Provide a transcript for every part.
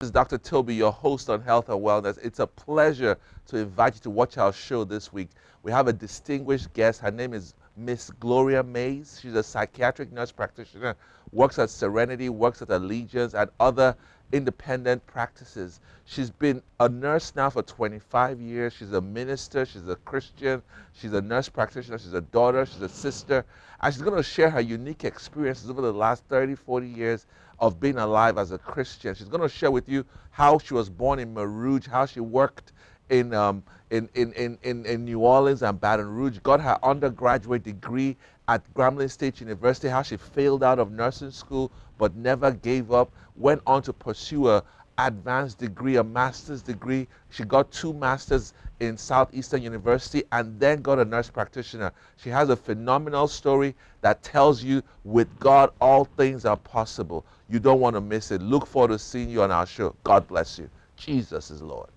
This is Dr. Toby, your host on Health and Wellness. It's a pleasure to invite you to watch our show this week. We have a distinguished guest. Her name is Miss Gloria Mays. She's a psychiatric nurse practitioner, works at Serenity, works at Allegiance, and other independent practices. She's been a nurse now for 25 years. She's a minister, she's a Christian, she's a nurse practitioner, she's a daughter, she's a sister, and she's going to share her unique experiences over the last 30, 40 years of being alive as a Christian. She's going to share with you how she was born in Marouge, how she worked in New Orleans and Baton Rouge, got her undergraduate degree at Grambling State University, how she failed out of nursing school but never gave up, went on to pursue a advanced degree, a master's degree. She got 2 masters in Southeastern University and then got a nurse practitioner. She has a phenomenal story that tells you with God all things are possible. You don't want to miss it. Look forward to seeing you on our show. God bless you. Jesus is Lord.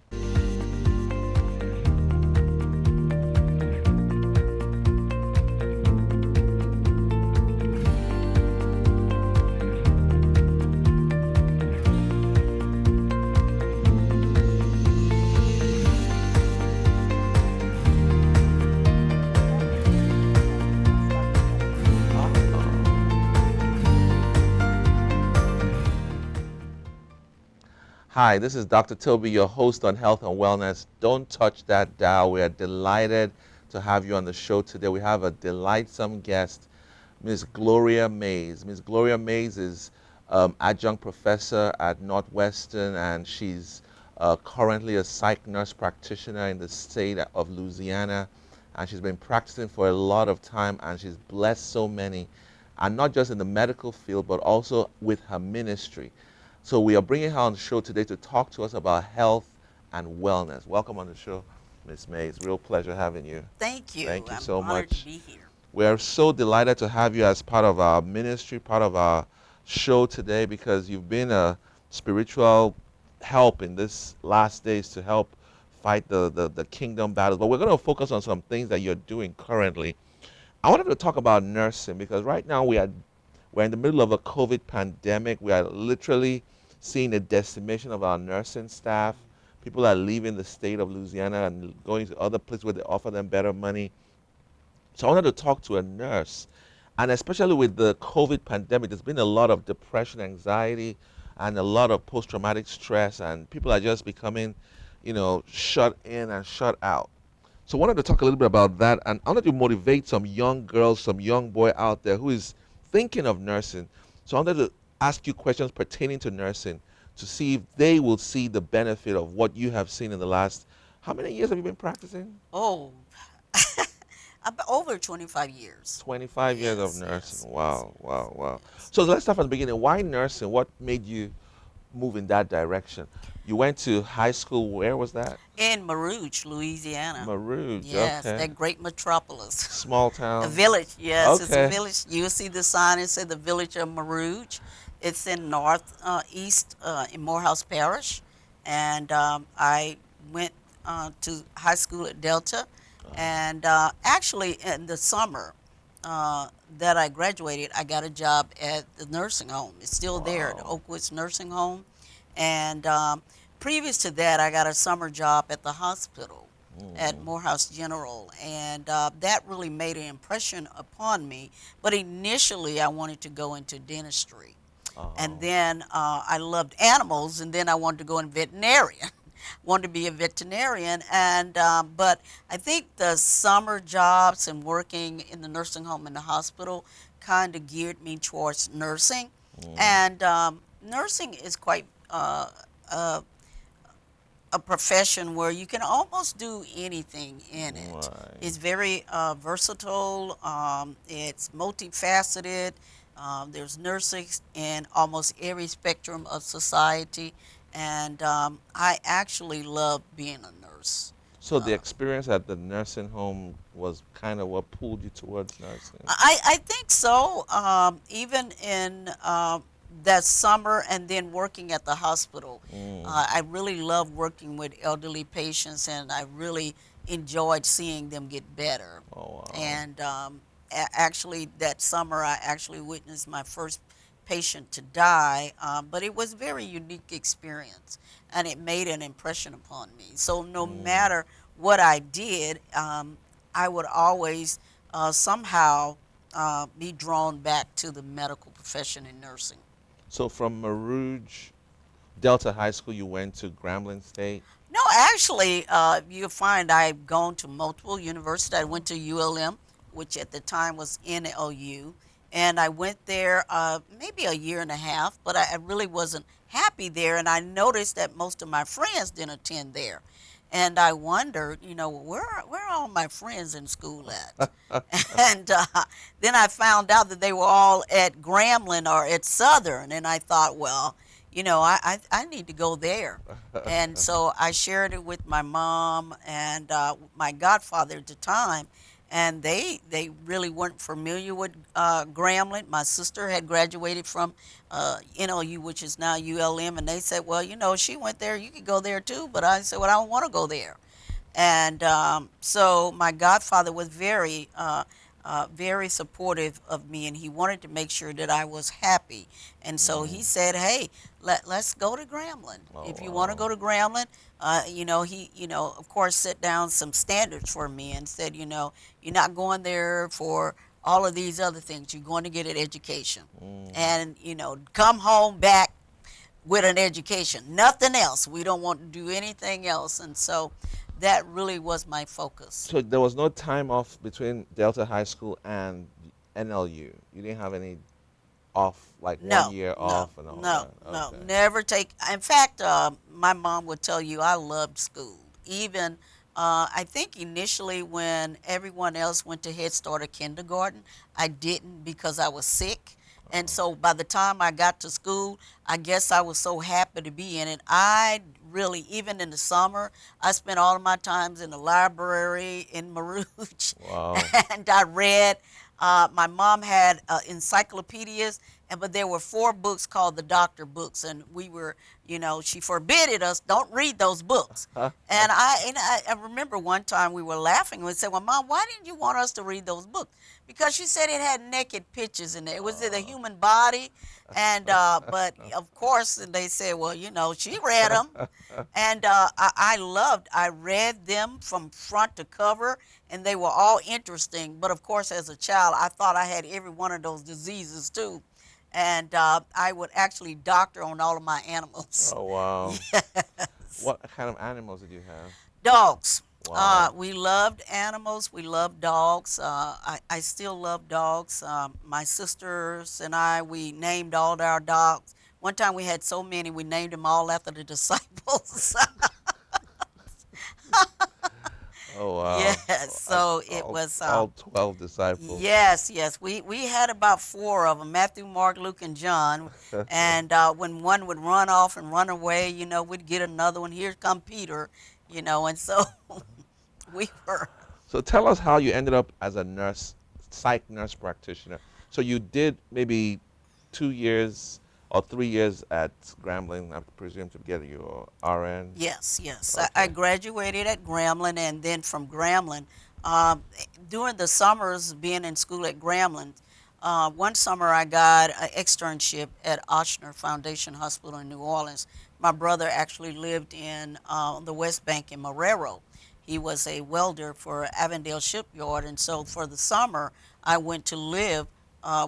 Hi, this is Dr. Toby, your host on Health and Wellness. Don't touch that dial. We are delighted to have you on the show today. We have a delightsome guest, Ms. Gloria Mays. Ms. Gloria Mays is adjunct professor at Northwestern, and she's currently a psych nurse practitioner in the state of Louisiana. And she's been practicing for a lot of time, and she's blessed so many, and not just in the medical field, but also with her ministry. So we are bringing her on the show today to talk to us about health and wellness. Welcome on the show, Ms. Mays. Real pleasure having you. Thank you. Thank you I'm so honored much. to be here. We are so delighted to have you as part of our ministry, part of our show today, because you've been a spiritual help in this last days to help fight the kingdom battles. But we're going to focus on some things that you're doing currently. I wanted to talk about nursing because right now we're in the middle of a COVID pandemic. We are literally seeing a decimation of our nursing staff. People are leaving the state of Louisiana and going to other places where they offer them better money. So I wanted to talk to a nurse. And especially with the COVID pandemic, there's been a lot of depression, anxiety, and a lot of post-traumatic stress, and people are just becoming, shut in and shut out. So I wanted to talk a little bit about that, and I wanted to motivate some young girls, some young boy out there who is thinking of nursing. So I wanted to ask you questions pertaining to nursing to see if they will see the benefit of what you have seen in the last, how many years have you been practicing? Oh, over 25 years. 25 years of Yes, nursing. yes, yes, Wow, wow, wow. yes. So let's start from the beginning. Why nursing? What made you move in that direction? You went to high school. Where was that? In Marouge, Louisiana. Marouge. Yes, Okay. that great metropolis. Small A town. village, yes, it's a Okay. village. You'll see the sign that says the village of Marouge. It's in northeast in Morehouse Parish. And I went to high school at Delta. And actually, in the summer that I graduated, I got a job at the nursing home. It's still there, the Wow. Oakwoods Nursing Home. And previous to that, I got a summer job at the hospital at Morehouse General. And that really made an impression upon me. But initially, I wanted to go into dentistry. And Oh. then I loved animals, and then I wanted to go in veterinarian. Wanted to be a veterinarian, and but I think the summer jobs and working in the nursing home and the hospital kind of geared me towards nursing. And nursing is quite a profession where you can almost do anything in it. Right. It's very versatile. It's multifaceted. There's nursing in almost every spectrum of society, and I actually love being a nurse. So the experience at the nursing home was kind of what pulled you towards nursing. I think so. Even in that summer and then working at the hospital, I really love working with elderly patients, and I really enjoyed seeing them get better. Oh wow. And actually, that summer, I actually witnessed my first patient to die, but it was a very unique experience, and it made an impression upon me. So no Mm. matter what I did, I would always somehow be drawn back to the medical profession in nursing. So from Marouge Delta High School, you went to Grambling State. No, actually, you'll find I've gone to multiple universities. I Oh. went to ULM, which at the time was NLU, and I went there maybe a year and a half, but I really wasn't happy there. And I noticed that most of my friends didn't attend there. And I wondered, where are all my friends in school at? And then I found out that they were all at Grambling or at Southern, and I thought, well, I need to go there. And so I shared it with my mom and my godfather at the time, and they really weren't familiar with Grambling. My sister had graduated from NLU, which is now ULM, and they said, well, she went there, you could go there too. But I said, well, I don't want to go there. And so my godfather was very supportive of me, and he wanted to make sure that I was happy. And so he Mm. said, "Hey, let's go to Grambling. Oh If you want to wow. go to Grambling, he, of course, set down some standards for me and said, you're not going there for all of these other things. You're going to get an education, Mm. and come home back with an education. Nothing else. We don't want to do anything else." And so that really was my focus. So there was no time off between Delta High School and NLU. You didn't have any off, like one No, year no, off and all no, that. no. Okay. Never take. In fact, my mom would tell you I loved school. Even I think initially when everyone else went to Head Start or kindergarten, I didn't because I was sick. And Oh. so by the time I got to school, I guess I was so happy to be in it. I really, even in the summer, I spent all of my times in the library in Marouge, Wow. and I read. My mom had encyclopedias, but there were four books called the doctor books, and she forbidded us, don't read those books. And I remember one time we were laughing and we said, well, Mom, why didn't you want us to read those books? Because she said it had naked pictures in there. It was the Oh. human body, and but of course, and they said, well, she read them, and I read them from front to cover, and they were all interesting. But of course, as a child, I thought I had every one of those diseases too. And I would actually doctor on all of my animals. Oh wow. Yes. What kind of animals did you have? Dogs. Wow. We loved animals. We loved dogs. I still love dogs. My sisters and I, we named all our dogs. One time we had so many, we named them all after the disciples. Oh wow. Yes, so it was. All 12 disciples. Yes, yes. We had about four of them: Matthew, Mark, Luke, and John. And when one would run off and run away, we'd get another one. Here come Peter, and so we were. So tell us how you ended up as a nurse, psych nurse practitioner. So you did maybe 2 years or 3 years at Grambling, I presume, to get your RN. Yes, yes. I Okay. graduated at Grambling, and then from Grambling, um, during the summers being in school at Grambling, one summer I got an externship at Ochsner Foundation Hospital in New Orleans. My brother actually lived in the West Bank in Marrero. He was a welder for Avondale Shipyard, and so for the summer, I went to live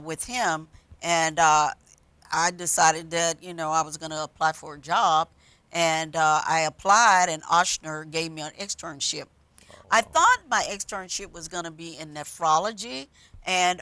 with him, and I decided that I was going to apply for a job, and I applied, and Ochsner gave me an externship. Oh, I wow. thought my externship was going to be in nephrology,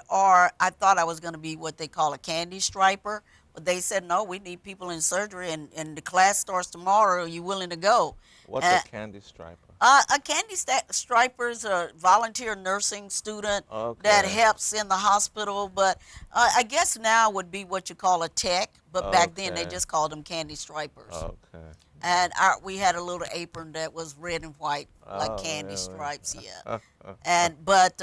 or I thought I was going to be what they call a candy striper. But they said no, we need people in surgery, and the class starts tomorrow. Are you willing to go? What's a Uh, candy striper? a candy striper is a volunteer nursing student that Okay. helps in the hospital, but I guess now would be what you call a tech, but back then they Okay. just called them candy stripers. Okay. And we had a little apron that was red and white, like Oh, candy really? stripes, yeah. But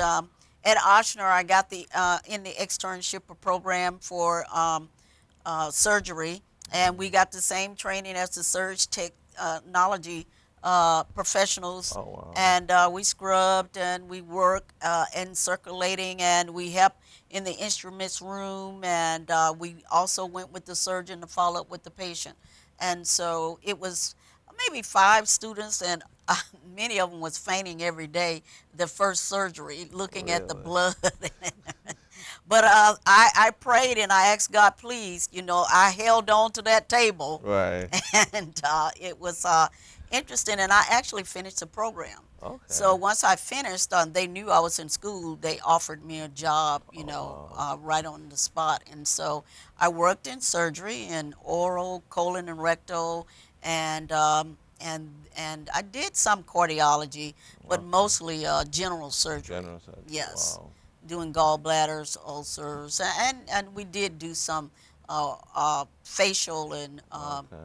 at Ochsner, I got the in the externship program for surgery, and we got the same training as the surge technology professionals, Oh wow. and we scrubbed and we worked in circulating, and we helped in the instruments room, and we also went with the surgeon to follow up with the patient. And so it was maybe 5 students, and many of them was fainting every day. The first surgery, looking at the Really? blood. But I prayed and I asked God, please, I held on to that table, Right. and it was interesting. And I actually finished the program. So Okay. once I finished, they knew I was in school. They offered me a job, Oh wow. right on the spot. And so I worked in surgery, in oral, colon, and rectal, and I did some cardiology, but Okay. mostly general surgery. General surgery. Yes, Wow. doing gallbladders, ulcers, and we did do some facial and Okay.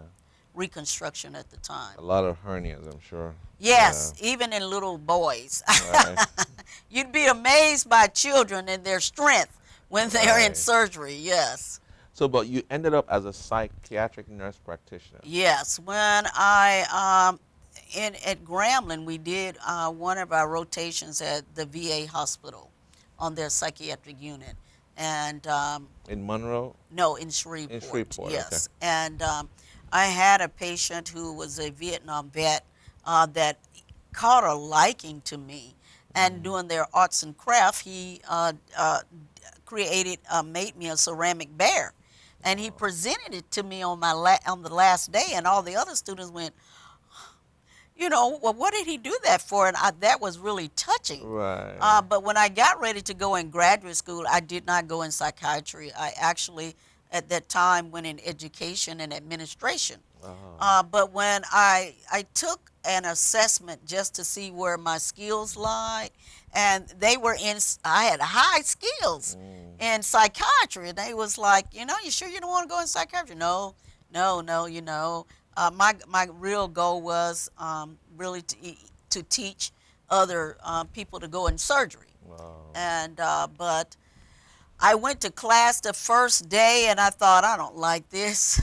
reconstruction at the time. A lot of hernias, I'm sure. Yeah. Yes, even in little boys. Right. You'd be amazed by children and their strength when they're in Right. surgery. Yes. So, but you ended up as a psychiatric nurse practitioner. Yes. When in at Grambling, we did one of our rotations at the VA hospital on their psychiatric unit. And In Monroe? no, in In Shreveport, Shreveport, okay. yes. And I had a patient who was a Vietnam vet that caught a liking to me. And Mm. doing their arts and craft, he made me a ceramic bear. And he Wow. presented it to me on on the last day, and all the other students went, well, what did he do that for? And that was really touching. Right. But when I got ready to go in graduate school, I did not go in psychiatry. I actually, at that time, went in education and administration. Oh. But when I took an assessment just to see where my skills lied, and I had high skills Mm. in psychiatry. And they was like, you sure you don't want to go in psychiatry? No, no, no, my real goal was really to teach other people to go in surgery. Wow. And but I went to class the first day and I thought, I don't like this.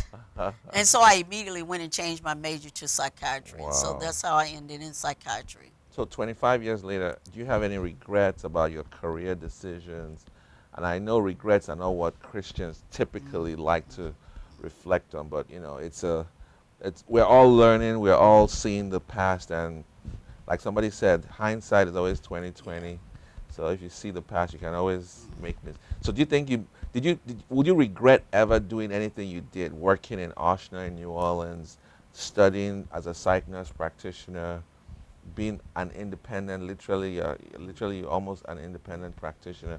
And so I immediately went and changed my major to psychiatry. And so Wow. that's how I ended in psychiatry. So 25 years later, do you have any regrets about your career decisions? And I know regrets are not what Christians typically like to reflect on, but it's we're all learning, we're all seeing the past, and like somebody said, hindsight is always 2020. So if you see the past, you can always make mistakes. So do you think would you regret ever doing anything you did, working in Ochsner in New Orleans, studying as a psych nurse practitioner, being an independent, literally almost an independent practitioner?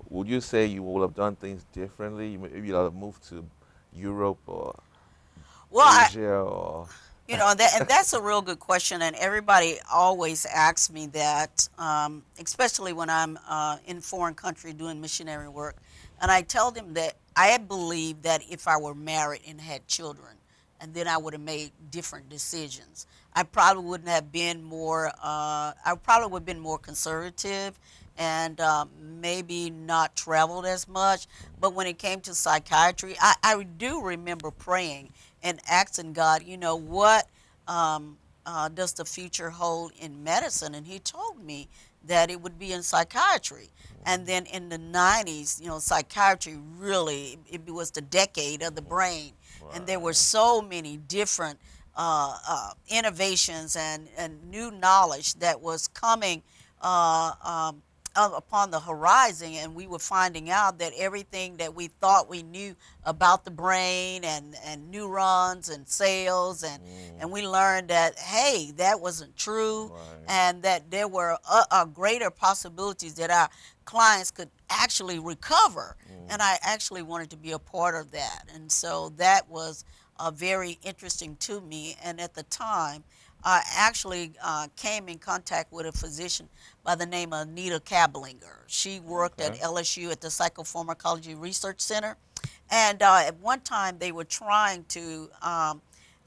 Would you say you would have done things differently? Maybe you'd have moved to Europe or Well, Asia or and that's a real good question, and everybody always asks me that, especially when I'm in foreign country doing missionary work, and I tell them that I believe that if I were married and had children, and then I would have made different decisions. I probably wouldn't have been more. I probably would have been more conservative, and maybe not traveled as much. But when it came to psychiatry, I do remember praying and asking God, what does the future hold in medicine? And He told me that it would be in psychiatry. And then in the 90s, psychiatry really, it was the decade of the brain. And there were right. so many different innovations and new knowledge that was coming upon the horizon, and we were finding out that everything that we thought we knew about the brain and neurons and cells, and Mm, we learned that, hey, that wasn't true, right. and that there were greater possibilities that our clients could actually recover. Mm, And I actually wanted to be a part of that. And so that was very interesting to me. And at the time, I actually came in contact with a physician by the name of Anita Kablinger. She worked at okay. LSU at the Psychopharmacology Research Center. And at one time, they were trying to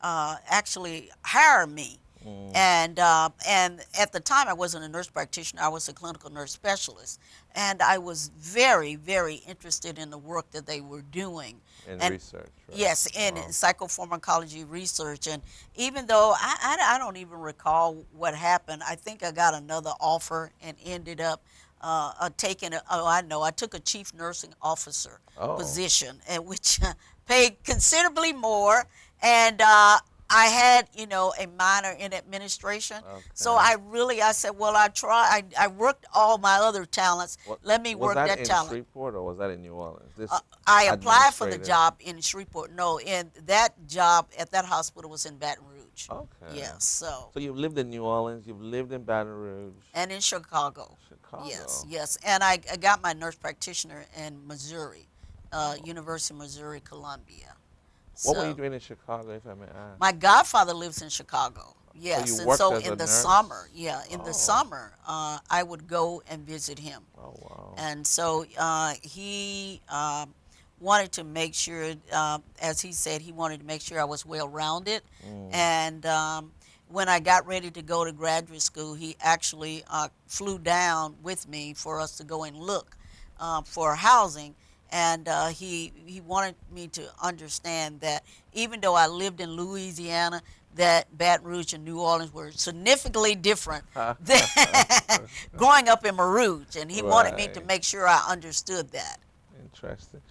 actually hire me. Mm, And at the time, I wasn't a nurse practitioner. I was a clinical nurse specialist. and I was very, very interested in the work that they were doing. In And research, right? yes, in Wow. psychopharmacology research. And even though I don't even recall what happened, I think I got another offer and ended up taking oh, I know, I took a chief nursing officer Oh, position, which paid considerably more. And I had, a minor in administration. So okay. I said, well, I worked all my other talents. What Let me was work that that in talent. Shreveport or was that in New Orleans? This I applied for the administrative. job in Shreveport. No, and that job at that hospital was in Baton Rouge. Okay. Yes, so, So you've lived in New Orleans, you've lived in Baton Rouge, and in Chicago. Yes, Chicago. yes. And I got my nurse practitioner in Missouri, Oh. University of Missouri, Columbia. What were you So doing in Chicago, if I may ask? my godfather lives in Chicago. So you Yes, and worked so as a in the nurse? summer, yeah, in the Oh. summer, I would go and visit him. Oh, wow. And so he wanted to make sure, as he said, he wanted to make sure I was well rounded. Mm. And when I got ready to go to graduate school, he actually flew down with me for us to go and look for housing. And he wanted me to understand that even though I lived in Louisiana, that Baton Rouge and New Orleans were significantly different than growing up in Rouge, and he wanted me to Right. make sure I understood that. Interesting.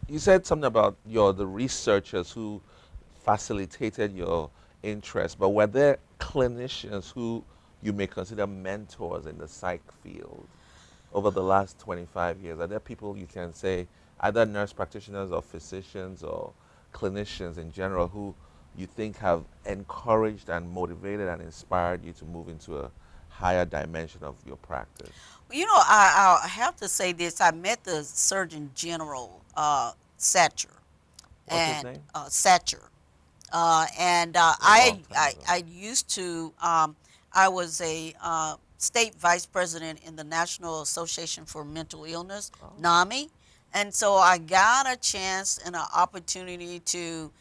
You said something about the researchers who facilitated your interest, but were there clinicians who you may consider mentors in the psych field over the last 25 years? Are there people you can say, either nurse practitioners or physicians or clinicians in general, who you think have encouraged and motivated and inspired you to move into a higher dimension of your practice? I have to say this. I met the Surgeon General, Satcher, What's his and name? Satcher. And A long time ago. I used to, I was a state vice president in the National Association for Mental Illness, Oh. NAMI. And so I got a chance and an opportunity to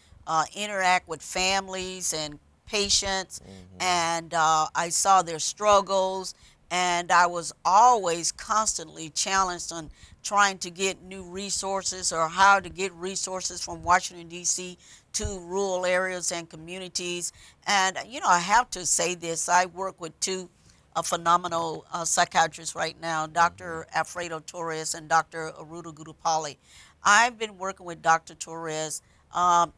interact with families and patients, Hmm. and I saw their struggles, and I was always constantly challenged on trying to get new resources or how to get resources from Washington, D.C. to rural areas and communities. And, I have to say this, I work with two phenomenal psychiatrists right now, Hmm. Dr. Alfredo Torres and Dr. Aruda Gudupali. I've been working with Dr. Torres um,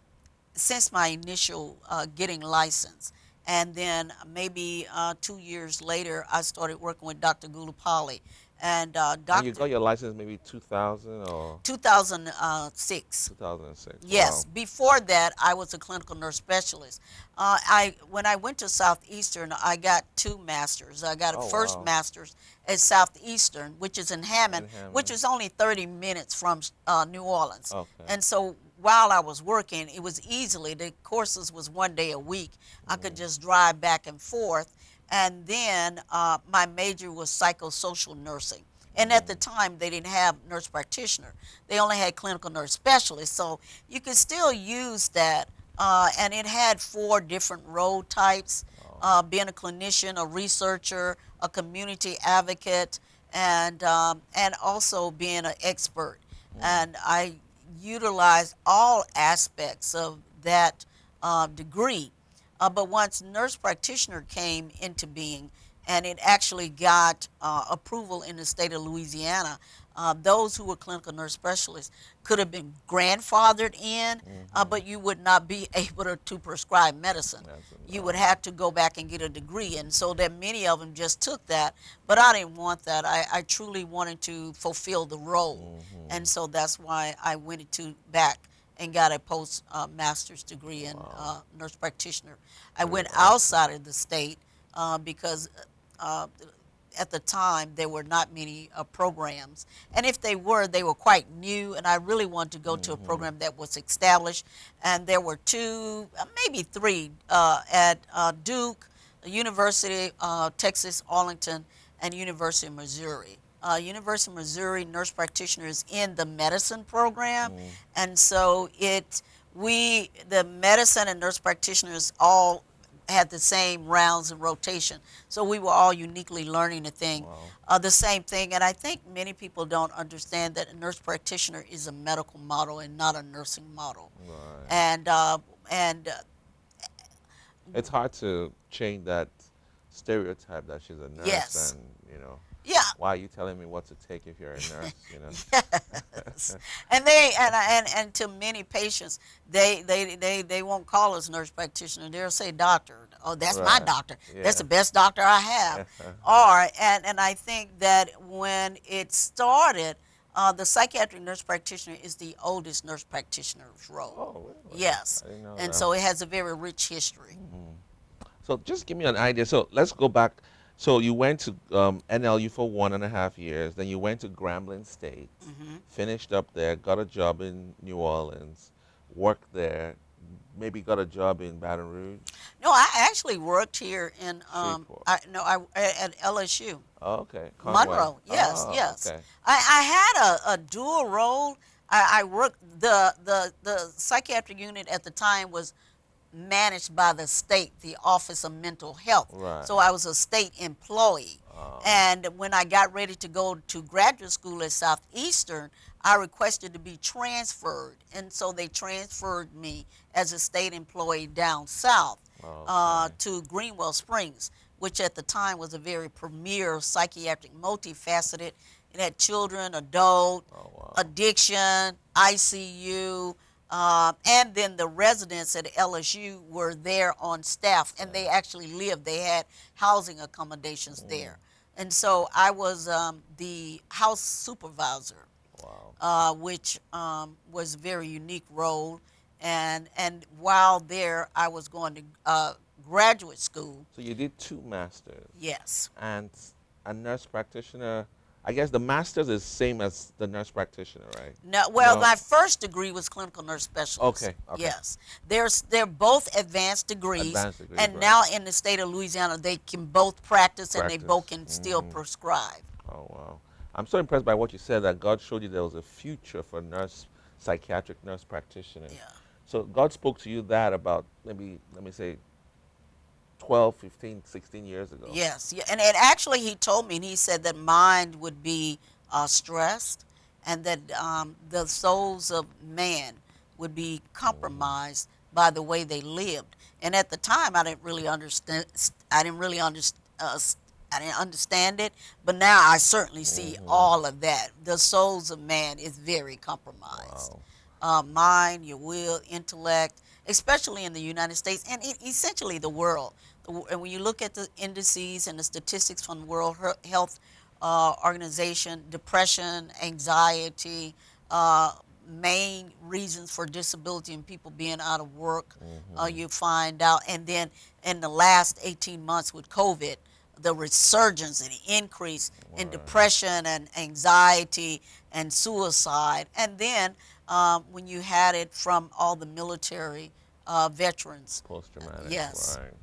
since my initial getting licensed. And then maybe 2 years later, I started working with Dr. Gulapali. And And you got Dr. your license maybe 2000 or 2006. 2006. Yes. Wow. Before that, I was a clinical nurse specialist. When I went to Southeastern, I got two masters. I got a Oh, first wow. master's at Southeastern, which is in Hammond, In which Hammond. is only 30 minutes from New Orleans. Okay. And so while I was working, it was easily, the courses was one day a week. I could Mm. just drive back and forth. And then my major was psychosocial nursing. And at the Mm. time, they didn't have nurse practitioner. They only had clinical nurse specialists. So you could still use that. And it had four different role types, Oh. being a clinician, a researcher, a community advocate, and also being an expert. Mm. And I utilized all aspects of that degree. But once nurse practitioner came into being, and it actually got approval in the state of Louisiana, those who were clinical nurse specialists could have been grandfathered in, Hmm. but you would not be able to prescribe medicine. That's You would have to go back and get a degree, and so that many of them just took that. But I didn't want that. I truly wanted to fulfill the role, Hmm. and so that's why I went into back and got a post master's degree in Wow. nurse practitioner. I Very went awesome. outside of the state because uh, at the time there were not many programs, and if they were quite new, and I really wanted to go to a Hmm. program that was established. And there were two, maybe three, at Duke, University Texas Arlington, and University of Missouri. University of Missouri nurse practitioner is in the medicine program, Mm. and so the medicine and nurse practitioners all had the same rounds and rotation. So we were all uniquely learning a thing, Wow. the same thing. And I think many people don't understand that a nurse practitioner is a medical model and not a nursing model. Right. And It's hard to change that stereotype that she's a nurse, yes, and yeah, why are you telling me what to take if you're a nurse? yes. And to many patients, they won't call us nurse practitioner. They'll say doctor. Oh, that's my Right. doctor. That's Yeah. the best doctor I have. Or and I think that when it started, the psychiatric nurse practitioner is the oldest nurse practitioner's role. Oh, really? Yes, I didn't know and that. so it has a very rich history. Mhm. So just give me an idea. So let's go back. So you went to NLU for 1.5 years, then you went to Grambling State, Hmm. finished up there, got a job in New Orleans, worked there, maybe got a job in Baton Rouge, No, I actually worked here in Shreveport. I no I at LSU. Oh, okay, Conway. Monroe, yes, Oh, yes. okay. I had a dual role. I worked the psychiatric unit at the time was managed by the state, the Office of Mental Health. Right. So I was a state employee. Oh, And when I got ready to go to graduate school at Southeastern, I requested to be transferred. And so they transferred me as a state employee down south okay. to Greenwell Springs, which at the time was a very premier psychiatric, multifaceted. It had children, adult, Oh, wow. addiction, ICU, and then the residents at LSU were there on staff, and they actually lived. They had housing accommodations there. And so I was the house supervisor, Wow. which was a very unique role. And while there, I was going to graduate school. So you did 2 masters Yes. and a nurse practitioner. I guess the master's is same as the nurse practitioner, right? No, well, No. my first degree was clinical nurse specialist. Okay, okay. Yes, they're both advanced degrees, Advanced degrees, and right. now in the state of Louisiana, they can both practice and they Practice. both can still Mhm. prescribe. Oh, wow. I'm so impressed by what you said that God showed you there was a future for nurse, psychiatric nurse practitioners. Yeah. So God spoke to you that about maybe, let me say, 12, 15, 16 years ago. Yes, yeah, and actually, he told me, and he said that mind would be stressed, and that the souls of man would be compromised by the way they lived. And at the time, I didn't really understand. I didn't really understand. I didn't understand it, but now I certainly see all of that. The souls of man is very compromised. Wow. Mind, your will, intellect, especially in the United States and essentially the world. And when you look at the indices and the statistics from the World Health Organization, depression, anxiety, main reasons for disability and people being out of work, you find out. And then in the last 18 months with COVID, the resurgence and the increase in Right. depression and anxiety and suicide. And then when you had it from all the military veterans. Post-traumatic. Yes. Right.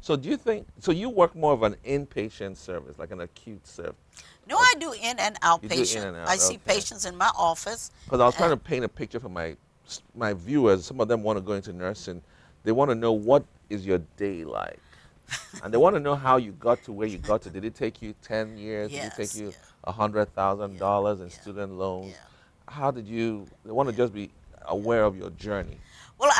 So do you think, so you work more of an inpatient service, like an acute service? No, I do in and outpatient. You do in and out, I see okay. patients in my office. Because I was trying to paint a picture for my viewers. Some of them want to go into nursing. They want to know what is your day like. And they want to know how you got to where you got to. Did it take you 10 years? Yes, Did it take you yeah. $100,000 in Yeah. student loans? Yeah. How did you, they want to just be aware of your journey. Well,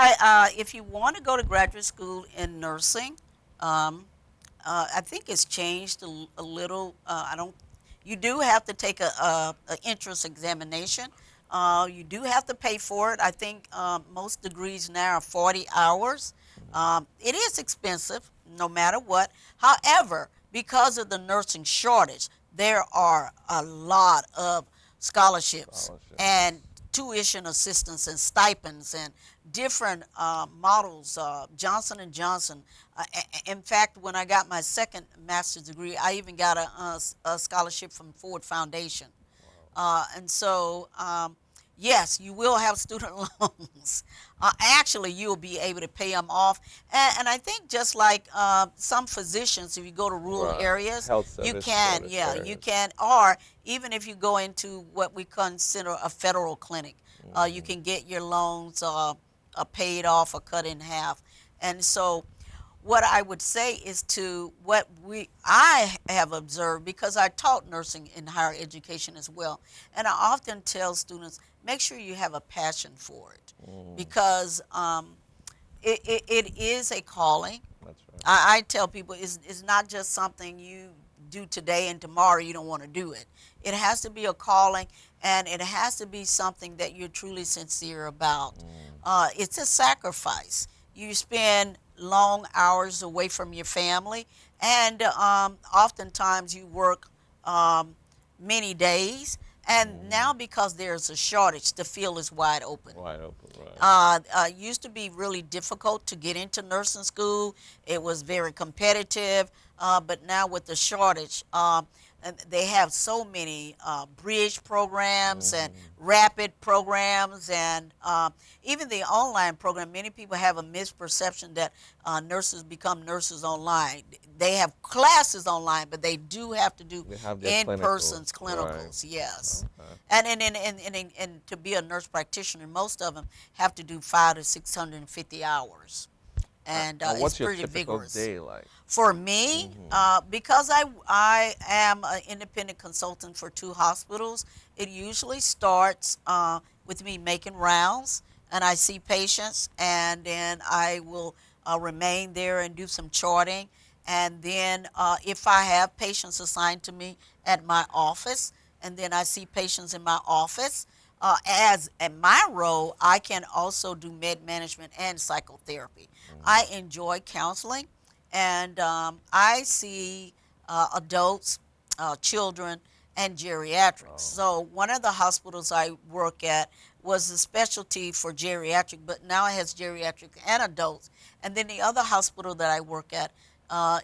if you want to go to graduate school in nursing, I think it's changed a little. I don't. You do have to take a entrance examination. You do have to pay for it. I think most degrees now are 40 hours. It is expensive, no matter what. However, because of the nursing shortage, there are a lot of scholarships and tuition assistance and stipends and different models. Johnson and Johnson. In fact, when I got my second master's degree, I even got a scholarship from Ford Foundation. And so, yes, you will have student loans. Actually, you'll be able to pay them off. And I think just like some physicians, if you go to rural Right. areas, Health you service can, providers, yeah, right. you can. Or even if you go into what we consider a federal clinic, you can get your loans paid off or cut in half. And so what I would say is to what I have observed, because I taught nursing in higher education as well, and I often tell students, make sure you have a passion for it, Mm, because it is a calling. that's right. I tell people it's not just something you do today and tomorrow you don't want to do it. It has to be a calling, and it has to be something that you're truly sincere about. Mm, It's a sacrifice. You spend long hours away from your family, and oftentimes you work um, many days. And mm, now, because there's a shortage, the field is wide open. wide open, right. Used to be really difficult to get into nursing school. It was very competitive, but now with the shortage, and they have so many bridge programs and Mm-hmm. rapid programs, and even the online program. Many people have a misperception that nurses become nurses online. They have classes online, but they do have to do They have their in-person clinicals, right. clinicals. Yes. Okay. And to be a nurse practitioner, most of them have to do 5 to 650 hours, and And it's what's your pretty typical vigorous. day like? For me, Mm-hmm. because I am an independent consultant for 2 hospitals, it usually starts with me making rounds, and I see patients, and then I will remain there and do some charting, and then if I have patients assigned to me at my office, and then I see patients in my office. As in my role, I can also do med management and psychotherapy. I Mm-hmm. enjoy counseling, and I see adults, children, and geriatrics. Oh, So one of the hospitals I work at was a specialty for geriatric, but now it has geriatric and adults. And then the other hospital that I work at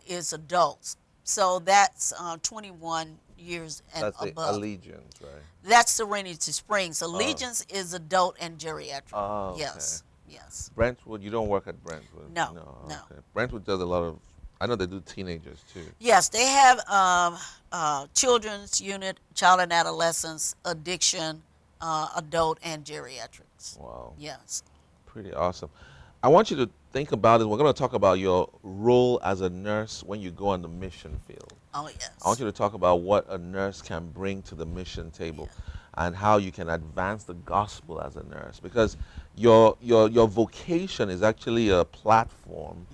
is adults. So that's 21 years and that's the above. allegiance, right? That's Serenity Springs. Oh, Allegiance is adult and geriatric. oh, okay. Yes, yes. Brentwood, you don't work at Brentwood? No, No, no. okay. Brentwood does a lot of, I know they do teenagers too. Yes, they have children's unit, child and adolescence, addiction, adult, and geriatrics. Wow, Yes. pretty awesome. I want you to think about it. We're going to talk about your role as a nurse when you go on the mission field. Oh, I want yes. you to talk about what a nurse can bring to the mission table Yeah. and how you can advance the gospel as a nurse, because your vocation is actually a platform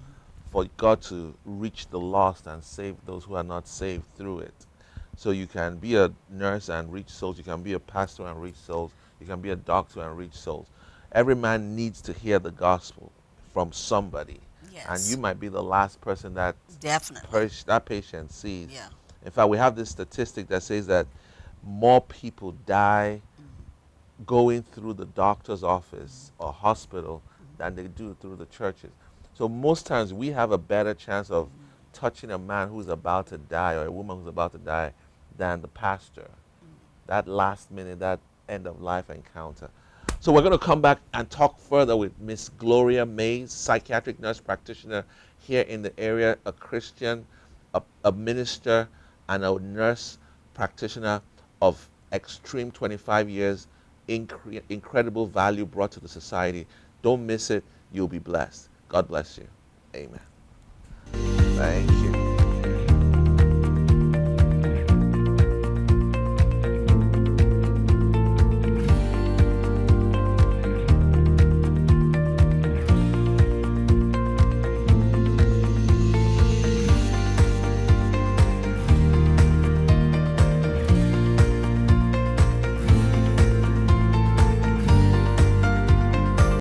for God to reach the lost and save those who are not saved through it. So you can be a nurse and reach souls, you can be a pastor and reach souls, you can be a doctor and reach souls. Every man needs to hear the gospel from somebody, and you Yes. might be the last person that Definitely. that patient sees. Yeah. In fact, we have this statistic that says that more people die Mhm. going through the doctor's office or hospital than they do through the churches. So most times we have a better chance of touching a man who's about to die or a woman who's about to die than the pastor. That last minute, that end of life encounter. So we're going to come back and talk further with Miss Gloria Mays, psychiatric nurse practitioner here in the area, a Christian, a minister, and a nurse practitioner of extreme 25 years, incredible value brought to the society. Don't miss it. You'll be blessed. God bless you. Amen. Thank you.